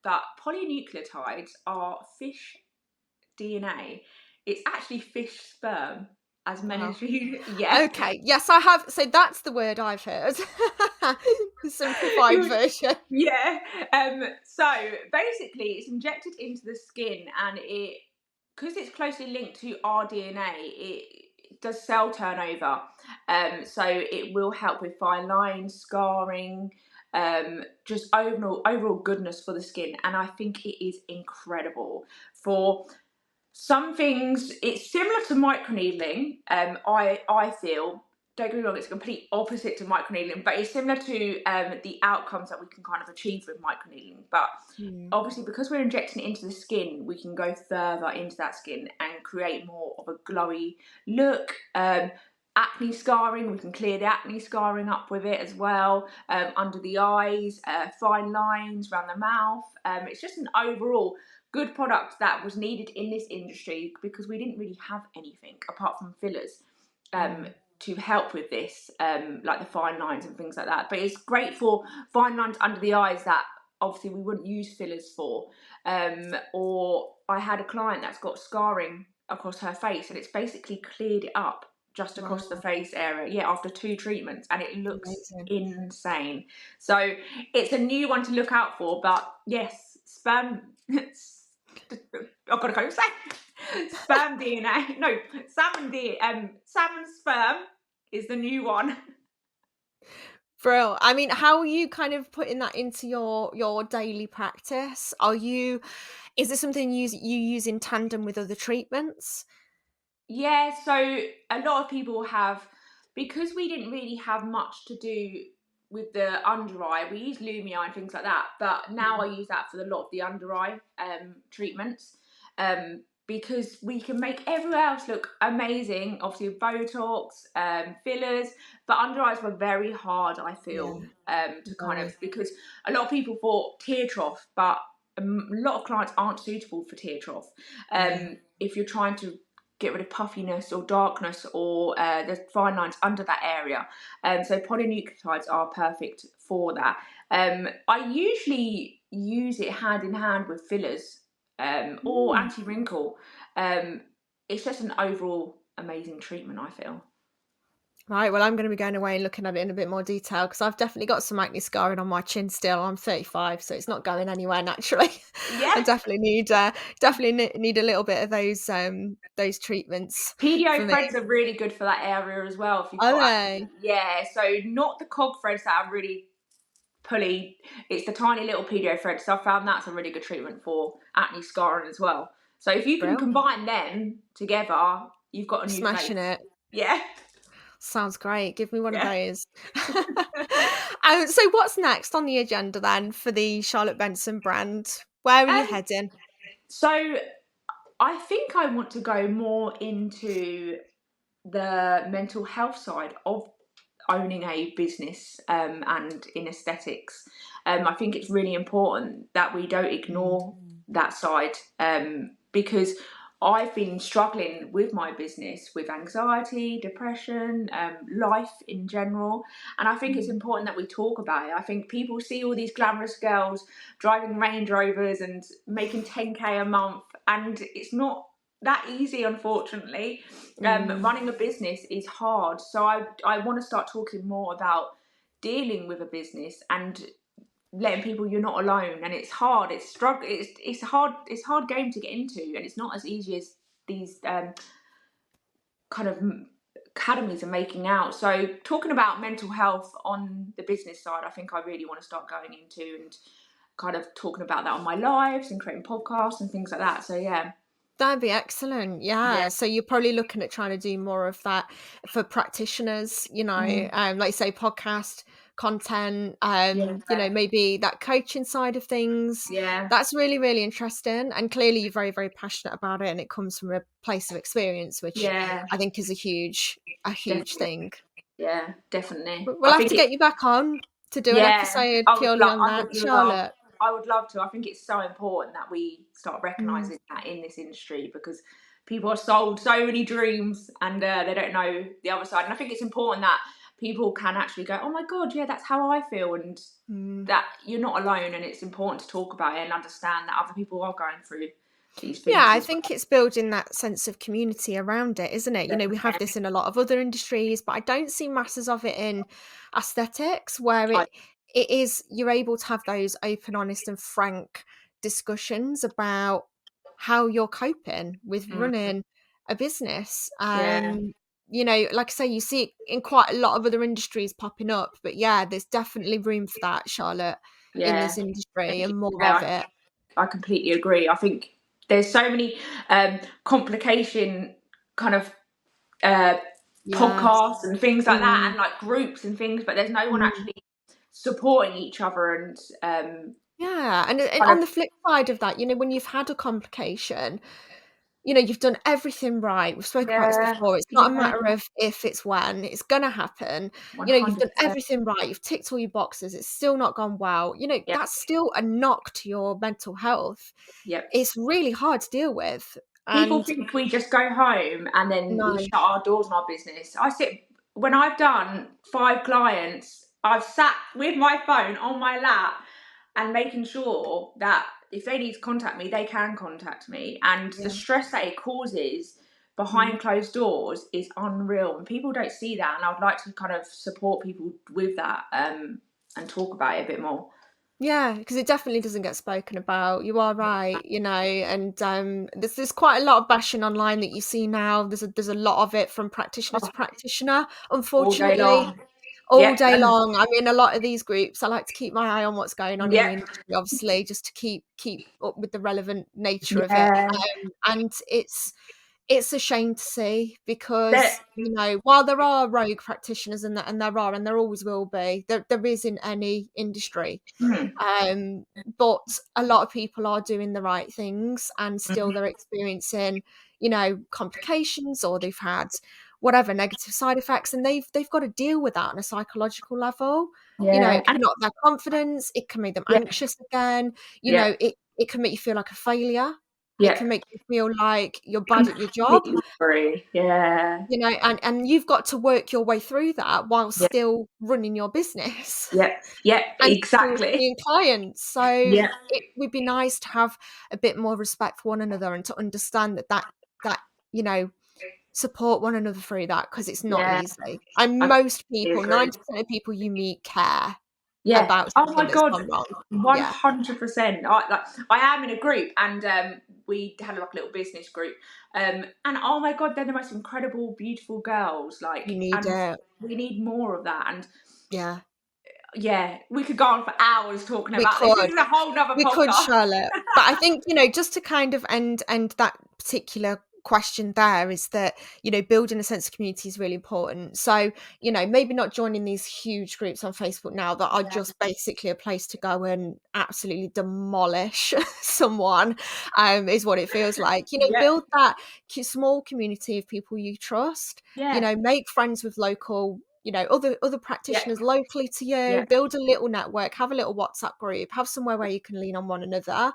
[SPEAKER 1] But polynucleotides are fish DNA. It's actually fish sperm, as many
[SPEAKER 2] Wow.
[SPEAKER 1] as you. Yeah.
[SPEAKER 2] Okay. Yes, I have. So that's the word I've heard. The simplified version.
[SPEAKER 1] Yeah. So basically, it's injected into the skin, and because it's closely linked to our DNA, it does cell turnover. So it will help with fine lines, scarring, just overall goodness for the skin, and I think it is incredible for some things. It's similar to microneedling. I feel, don't get me wrong, it's a complete opposite to microneedling, but it's similar to the outcomes that we can kind of achieve with microneedling. But
[SPEAKER 2] Mm,
[SPEAKER 1] obviously, because we're injecting it into the skin, we can go further into that skin and create more of a glowy look. acne scarring, we can clear the acne scarring up with it as well, under the eyes, fine lines around the mouth. It's just an overall good product that was needed in this industry because we didn't really have anything apart from fillers to help with this, like the fine lines and things like that. But it's great for fine lines under the eyes that obviously we wouldn't use fillers for. Or I had a client that's got scarring across her face, and it's basically cleared it up just across the face area, after 2 treatments, and it looks insane. So it's a new one to look out for. But yes, sperm I've got to go say sperm DNA. No, salmon sperm is the new one.
[SPEAKER 2] Brill. I mean, how are you kind of putting that into your daily practice? Is this something you use in tandem with other treatments?
[SPEAKER 1] Yeah, so a lot of people have, because we didn't really have much to do with the under eye. We use Lumia and things like that, but now I use that for a lot of the under eye treatments, because we can make everywhere else look amazing. Obviously, Botox, fillers, but under eyes were very hard, I feel, to kind of, because a lot of people thought tear trough, but a lot of clients aren't suitable for tear trough. If you're trying to get rid of puffiness or darkness or the fine lines under that area. So polynucleotides are perfect for that. I usually use it hand in hand with fillers or anti-wrinkle. It's just an overall amazing treatment, I feel.
[SPEAKER 2] Right, well, I'm going to be going away and looking at it in a bit more detail because I've definitely got some acne scarring on my chin still. I'm 35, so it's not going anywhere naturally.
[SPEAKER 1] Yeah.
[SPEAKER 2] I definitely need a little bit of those treatments for
[SPEAKER 1] PDO
[SPEAKER 2] me.
[SPEAKER 1] threads are really good for that area as well. If you've
[SPEAKER 2] Are
[SPEAKER 1] got
[SPEAKER 2] they?
[SPEAKER 1] yeah, so not the cog threads that are really pulley, it's the tiny little PDO threads. So I found that's a really good treatment for acne scarring as well. So if you can
[SPEAKER 2] Brill.
[SPEAKER 1] combine them together, you've got a new
[SPEAKER 2] Smashing
[SPEAKER 1] face.
[SPEAKER 2] it.
[SPEAKER 1] Yeah.
[SPEAKER 2] Sounds great. Give me one of
[SPEAKER 1] Yeah.
[SPEAKER 2] those. So what's next on the agenda then for the Charlotte Benson brand? Where are you
[SPEAKER 1] Um,
[SPEAKER 2] heading?
[SPEAKER 1] so I think I want to go more into the mental health side of owning a business, and in aesthetics. I think it's really important that we don't ignore that side, because I've been struggling with my business with anxiety, depression, life in general. And I think it's important that we talk about it. I think people see all these glamorous girls driving Range Rovers and making 10K a month, and it's not that easy, unfortunately. Running a business is hard, so I want to start talking more about dealing with a business and letting people you're not alone. And it's hard, it's struggle, it's hard game to get into, and it's not as easy as these kind of academies are making out. So talking about mental health on the business side, I think I really want to start going into, and kind of talking about that on my lives and creating podcasts and things like that. So yeah.
[SPEAKER 2] That'd be excellent.
[SPEAKER 1] Yeah.
[SPEAKER 2] Yeah. So you're probably looking at trying to do more of that for practitioners, like you say, podcast content,
[SPEAKER 1] Yeah.
[SPEAKER 2] maybe that coaching side of things.
[SPEAKER 1] Yeah.
[SPEAKER 2] That's really, really interesting. And clearly you're very, very passionate about it. And it comes from a place of experience, which
[SPEAKER 1] Yeah.
[SPEAKER 2] I think is a huge
[SPEAKER 1] Definitely.
[SPEAKER 2] thing.
[SPEAKER 1] Yeah, definitely.
[SPEAKER 2] But we'll
[SPEAKER 1] I
[SPEAKER 2] have
[SPEAKER 1] think
[SPEAKER 2] to
[SPEAKER 1] it.
[SPEAKER 2] get you back on to do an
[SPEAKER 1] Yeah,
[SPEAKER 2] episode
[SPEAKER 1] I would
[SPEAKER 2] purely
[SPEAKER 1] love.
[SPEAKER 2] on
[SPEAKER 1] I
[SPEAKER 2] that,
[SPEAKER 1] would love.
[SPEAKER 2] Charlotte.
[SPEAKER 1] I would love to. I think it's so important that we start
[SPEAKER 2] Mm.
[SPEAKER 1] recognizing that in this industry, because people are sold so many dreams, and they don't know the other side. And I think it's important that people can actually go, "Oh my God, yeah, that's how I feel," and that you're not alone. And it's important to talk about it and understand that other people are going through these
[SPEAKER 2] Yeah,
[SPEAKER 1] things
[SPEAKER 2] I
[SPEAKER 1] as
[SPEAKER 2] think
[SPEAKER 1] well.
[SPEAKER 2] it's building that sense of community around it, isn't it? We have this in a lot of other industries, but I don't see masses of it in aesthetics where
[SPEAKER 1] I,
[SPEAKER 2] it is you're able to have those open, honest, and frank discussions about how you're coping with
[SPEAKER 1] mm,
[SPEAKER 2] running a business.
[SPEAKER 1] yeah,
[SPEAKER 2] Like I say, you see it in quite a lot of other industries popping up, but yeah, there's definitely room for that, Charlotte, in
[SPEAKER 1] yeah.
[SPEAKER 2] this industry and more of
[SPEAKER 1] Yeah,
[SPEAKER 2] it.
[SPEAKER 1] I completely agree. I think there's so many complication kind of
[SPEAKER 2] Yes.
[SPEAKER 1] podcasts and things like that,
[SPEAKER 2] Mm.
[SPEAKER 1] and like groups and things, but there's no one
[SPEAKER 2] Mm.
[SPEAKER 1] actually supporting each other, and
[SPEAKER 2] Yeah, and
[SPEAKER 1] kind
[SPEAKER 2] on
[SPEAKER 1] of
[SPEAKER 2] the flip side of that, when you've had a complication, you know, you've done everything right. We've spoken about this
[SPEAKER 1] Yeah,
[SPEAKER 2] before. It's not a
[SPEAKER 1] yeah,
[SPEAKER 2] matter of if, it's when. It's gonna happen. You know, you've done
[SPEAKER 1] 100%.
[SPEAKER 2] everything right. You've ticked all your boxes. It's still not gone well. You know,
[SPEAKER 1] Yep,
[SPEAKER 2] that's still a knock to your mental health.
[SPEAKER 1] yep.
[SPEAKER 2] It's really hard to deal with.
[SPEAKER 1] People
[SPEAKER 2] And
[SPEAKER 1] think we just go home and then we
[SPEAKER 2] no,
[SPEAKER 1] shut our doors on our business. When I've done 5 clients, I've sat with my phone on my lap and making sure that if they need to contact me, they can contact me. And the
[SPEAKER 2] yeah.
[SPEAKER 1] stress that it causes
[SPEAKER 2] Mm.
[SPEAKER 1] behind closed doors is unreal. And people don't see that. And I would like to kind of support people with that, and talk about it a bit more.
[SPEAKER 2] Yeah, because it definitely doesn't get spoken about. You are right, you know, and there's quite a lot of bashing online that you see now. There's a lot of it from practitioner to
[SPEAKER 1] Oh,
[SPEAKER 2] practitioner,
[SPEAKER 1] all day
[SPEAKER 2] unfortunately,
[SPEAKER 1] long.
[SPEAKER 2] all
[SPEAKER 1] Yep.
[SPEAKER 2] day long. I'm in a lot of these groups. I like to keep my eye on what's going on in the
[SPEAKER 1] Yep.
[SPEAKER 2] industry, obviously, just to keep up with the relevant nature of it.
[SPEAKER 1] Yeah.
[SPEAKER 2] And it's a shame to see
[SPEAKER 1] That.
[SPEAKER 2] because, you know, while there are rogue practitioners and there always will be, there is in any industry.
[SPEAKER 1] Mhm.
[SPEAKER 2] Um, but a lot of people are doing the right things and still
[SPEAKER 1] Mhm.
[SPEAKER 2] they're experiencing, you know, complications or they've had whatever negative side effects and they've got to deal with that on a psychological level. You know,
[SPEAKER 1] Yeah.
[SPEAKER 2] it can knock their confidence, it can make them
[SPEAKER 1] Yeah.
[SPEAKER 2] anxious again, you
[SPEAKER 1] Yeah.
[SPEAKER 2] know, it can make you feel like a failure. It
[SPEAKER 1] Yeah.
[SPEAKER 2] can make you feel like you're bad at your job,
[SPEAKER 1] Completely agree. Yeah.
[SPEAKER 2] you know, and you've got to work your way through that while
[SPEAKER 1] Yeah.
[SPEAKER 2] still running your business.
[SPEAKER 1] Yeah. Yeah.
[SPEAKER 2] And still
[SPEAKER 1] Exactly.
[SPEAKER 2] seeing clients. So
[SPEAKER 1] Yeah.
[SPEAKER 2] it would be nice to have a bit more respect for one another and to understand that, you know, support one another through that because it's not
[SPEAKER 1] Yeah.
[SPEAKER 2] easy. And
[SPEAKER 1] I
[SPEAKER 2] most
[SPEAKER 1] completely
[SPEAKER 2] people,
[SPEAKER 1] agree.
[SPEAKER 2] 90% of people you meet care
[SPEAKER 1] Yeah.
[SPEAKER 2] about
[SPEAKER 1] Oh
[SPEAKER 2] something
[SPEAKER 1] my
[SPEAKER 2] that's
[SPEAKER 1] God.
[SPEAKER 2] gone wrong. Yeah,
[SPEAKER 1] 100%. I am in a group, and we had like a little business group. And oh my God, they're the most incredible, beautiful girls.
[SPEAKER 2] you
[SPEAKER 1] Like,
[SPEAKER 2] need
[SPEAKER 1] and
[SPEAKER 2] it.
[SPEAKER 1] we need more of that. And
[SPEAKER 2] Yeah,
[SPEAKER 1] yeah, we could go on for hours talking
[SPEAKER 2] we
[SPEAKER 1] about this. This
[SPEAKER 2] could.
[SPEAKER 1] is a whole nother
[SPEAKER 2] We could,
[SPEAKER 1] podcast.
[SPEAKER 2] Charlotte. But I think, you know, just to kind of end that particular question there is that, you know, building a sense of community is really important. So, you know, maybe not joining these huge groups on Facebook now that are
[SPEAKER 1] Yeah.
[SPEAKER 2] just basically a place to go and absolutely demolish someone, is what it feels like. You know,
[SPEAKER 1] Yeah.
[SPEAKER 2] build that small community of people you trust, you
[SPEAKER 1] Yeah.
[SPEAKER 2] know, make friends with local, you know, other
[SPEAKER 1] Yeah.
[SPEAKER 2] practitioners locally to
[SPEAKER 1] Yeah.
[SPEAKER 2] you, build a little network, have a little WhatsApp group, have somewhere where you can lean on one another.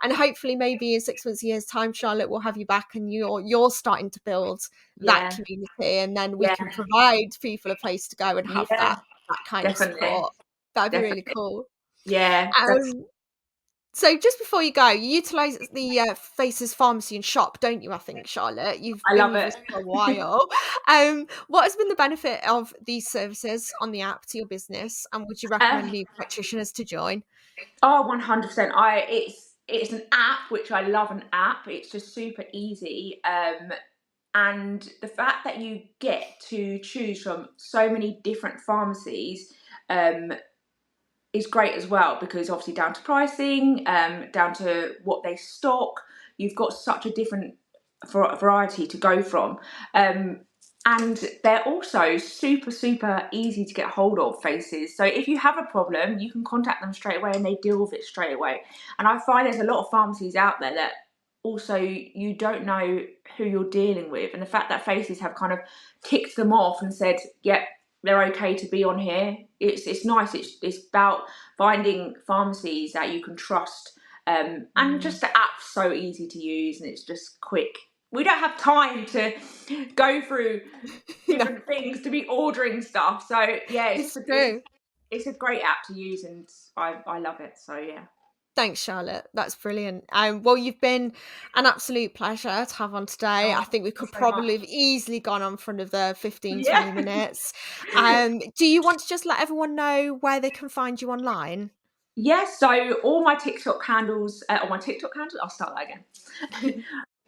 [SPEAKER 2] And hopefully maybe in 6 months, a year's time, Charlotte, will have you back and you're starting to build that
[SPEAKER 1] Yeah.
[SPEAKER 2] community and then we
[SPEAKER 1] Yeah.
[SPEAKER 2] can provide people a place to go and have
[SPEAKER 1] Yeah.
[SPEAKER 2] that kind of
[SPEAKER 1] Definitely.
[SPEAKER 2] support. That'd be really
[SPEAKER 1] Definitely.
[SPEAKER 2] cool.
[SPEAKER 1] Yeah. That's.
[SPEAKER 2] Um, so just before you go, you utilise the Faces Pharmacy and Shop, don't you, I think, Charlotte? You've
[SPEAKER 1] I
[SPEAKER 2] been
[SPEAKER 1] love
[SPEAKER 2] with us
[SPEAKER 1] it.
[SPEAKER 2] for a while. What has been the benefit of these services on the app to your business? And would you recommend
[SPEAKER 1] Um,
[SPEAKER 2] new practitioners to join?
[SPEAKER 1] Oh, 100%. It's an app, which I love an app. It's just super easy. And the fact that you get to choose from so many different pharmacies, um, is great as well, because obviously down to pricing, down to what they stock, you've got such a different variety to go from. And they're also super, super easy to get hold of, Faces. So if you have a problem, you can contact them straight away and they deal with it straight away. And I find there's a lot of pharmacies out there that also you don't know who you're dealing with. And the fact that Faces have kind of ticked them off and said, yep, they're okay to be on here. It's nice. It's about finding pharmacies that you can trust. And just the app's so easy to use and it's just quick. We don't have time to go through
[SPEAKER 2] No,
[SPEAKER 1] different things to be ordering stuff. So yeah,
[SPEAKER 2] it's true.
[SPEAKER 1] it's a great app to use and I love it. So yeah.
[SPEAKER 2] Thanks, Charlotte. That's brilliant. Well, you've been an absolute pleasure to have on today. I
[SPEAKER 1] Oh,
[SPEAKER 2] think we
[SPEAKER 1] thank
[SPEAKER 2] could
[SPEAKER 1] you so much.
[SPEAKER 2] probably have easily gone on for another 15,
[SPEAKER 1] Yeah.
[SPEAKER 2] 20 minutes. Do you want to just let everyone know where they can find you online?
[SPEAKER 1] Yes, so all my TikTok handles, I'll start that again.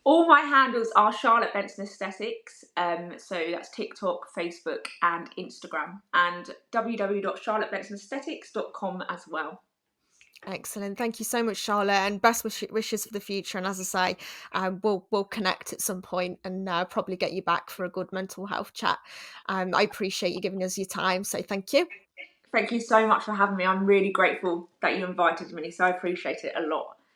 [SPEAKER 1] All my handles are Charlotte Benson Aesthetics. So that's TikTok, Facebook, and Instagram, and www.charlottebensonAesthetics.com as well.
[SPEAKER 2] Excellent. Thank you so much, Charlotte, and best wishes for the future. And as I say, we'll connect at some point and probably get you back for a good mental health chat. I appreciate you giving us your time, so thank you.
[SPEAKER 1] Thank you so much for having me. I'm really grateful that you invited me, so I appreciate it a lot.